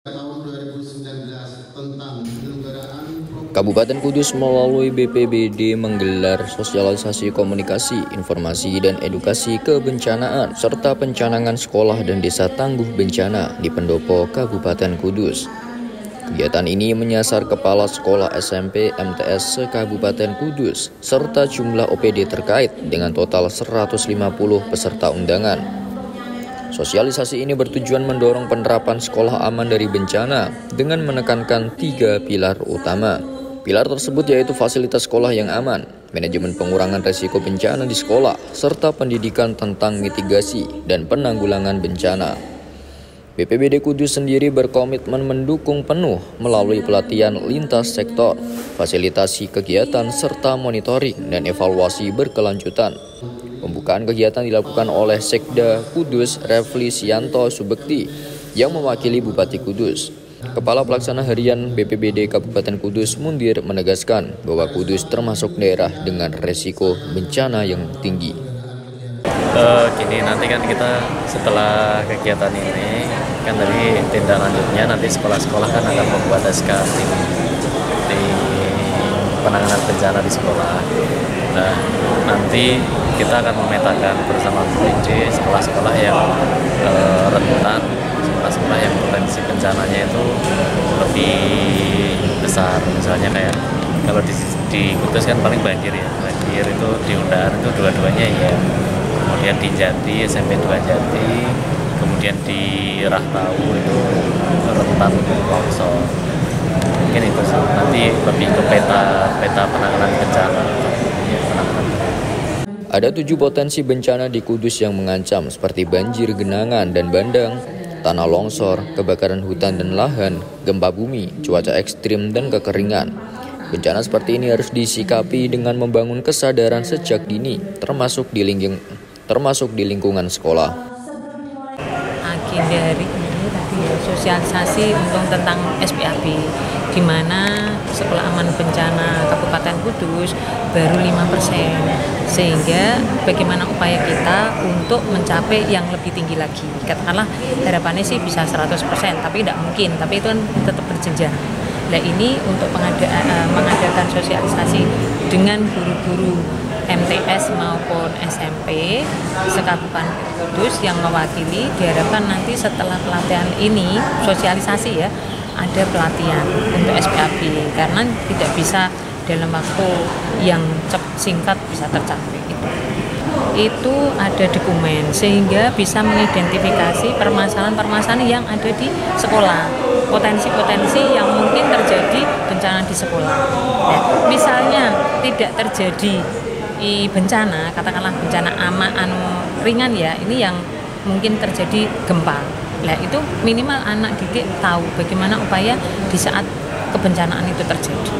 Tahun 2019 tentang penyelenggaraan Kabupaten Kudus melalui BPBD menggelar sosialisasi komunikasi, informasi, dan edukasi kebencanaan serta pencanangan sekolah dan desa tangguh bencana di pendopo Kabupaten Kudus. Kegiatan ini menyasar kepala sekolah SMP MTS se-Kabupaten Kudus serta jumlah OPD terkait dengan total 150 peserta undangan. Sosialisasi ini bertujuan mendorong penerapan sekolah aman dari bencana dengan menekankan 3 pilar utama. Pilar tersebut yaitu fasilitas sekolah yang aman, manajemen pengurangan risiko bencana di sekolah, serta pendidikan tentang mitigasi dan penanggulangan bencana. BPBD Kudus sendiri berkomitmen mendukung penuh melalui pelatihan lintas sektor, fasilitasi kegiatan, serta monitoring dan evaluasi berkelanjutan. Pembukaan kegiatan dilakukan oleh Sekda Kudus Refli Sianto Subekti yang mewakili Bupati Kudus. Kepala Pelaksana Harian BPBD Kabupaten Kudus Mundir menegaskan bahwa Kudus termasuk daerah dengan resiko bencana yang tinggi. Nanti kan kita setelah kegiatan ini kan tadi tindak lanjutnya nanti sekolah-sekolah kan akan membuat SK di penanganan bencana di sekolah. Nah, nanti kita akan memetakan bersama BPBD sekolah-sekolah yang rentan, sekolah-sekolah yang potensi bencananya itu lebih besar. Misalnya kayak kalau di Kudus kan paling banjir ya, banjir itu di Undaan itu dua-duanya ya. Kemudian di Jati, SMP 2 Jati, kemudian di Rahtau itu rentan longsor. Mungkin itu sih, nanti lebih ke peta penanganan bencana. Ada 7 potensi bencana di Kudus yang mengancam seperti banjir genangan dan bandang, tanah longsor, kebakaran hutan dan lahan, gempa bumi, cuaca ekstrim, dan kekeringan. Bencana seperti ini harus disikapi dengan membangun kesadaran sejak dini, termasuk di lingkungan sekolah. Agenda hari ini tadi ya, sosialisasi tentang SPAB, di mana Sekolah Aman Bencana Kabupaten Kudus baru 5%, sehingga bagaimana upaya kita untuk mencapai yang lebih tinggi lagi. Katakanlah harapannya sih bisa 100%, tapi tidak mungkin, tapi itu kan tetap berjenjang. Nah, ini untuk mengadakan sosialisasi dengan guru-guru MTS maupun SMP se-Kabupaten Kudus yang mewakili, diharapkan nanti setelah pelatihan ini sosialisasi ya, ada pelatihan untuk SPAB karena tidak bisa dalam waktu yang singkat bisa tercapai. Itu ada dokumen sehingga bisa mengidentifikasi permasalahan-permasalahan yang ada di sekolah, potensi-potensi yang mungkin terjadi bencana di sekolah. Ya, misalnya tidak terjadi bencana, katakanlah bencana ringan ya, ini yang mungkin terjadi gempa. Nah, itu minimal anak didik tahu bagaimana upaya di saat kebencanaan itu terjadi.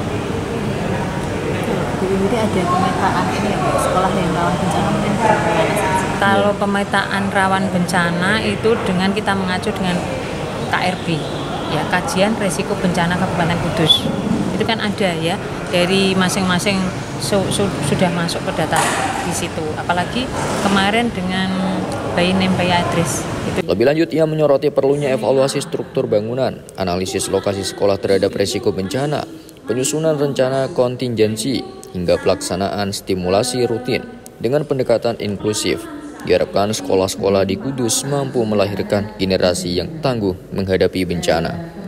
Jadi ada pemetaan ini ya, sekolah yang rawan bencana mungkin kalau pemetaan rawan bencana itu dengan kita mengacu dengan KRB ya, kajian resiko bencana Kabupaten Kudus. Itu kan ada ya, dari masing-masing sudah masuk ke data di situ. Apalagi kemarin dengan by name by address. Lebih lanjut, ia menyoroti perlunya evaluasi struktur bangunan, analisis lokasi sekolah terhadap risiko bencana, penyusunan rencana kontingensi, hingga pelaksanaan stimulasi rutin dengan pendekatan inklusif. Diharapkan sekolah-sekolah di Kudus mampu melahirkan generasi yang tangguh menghadapi bencana.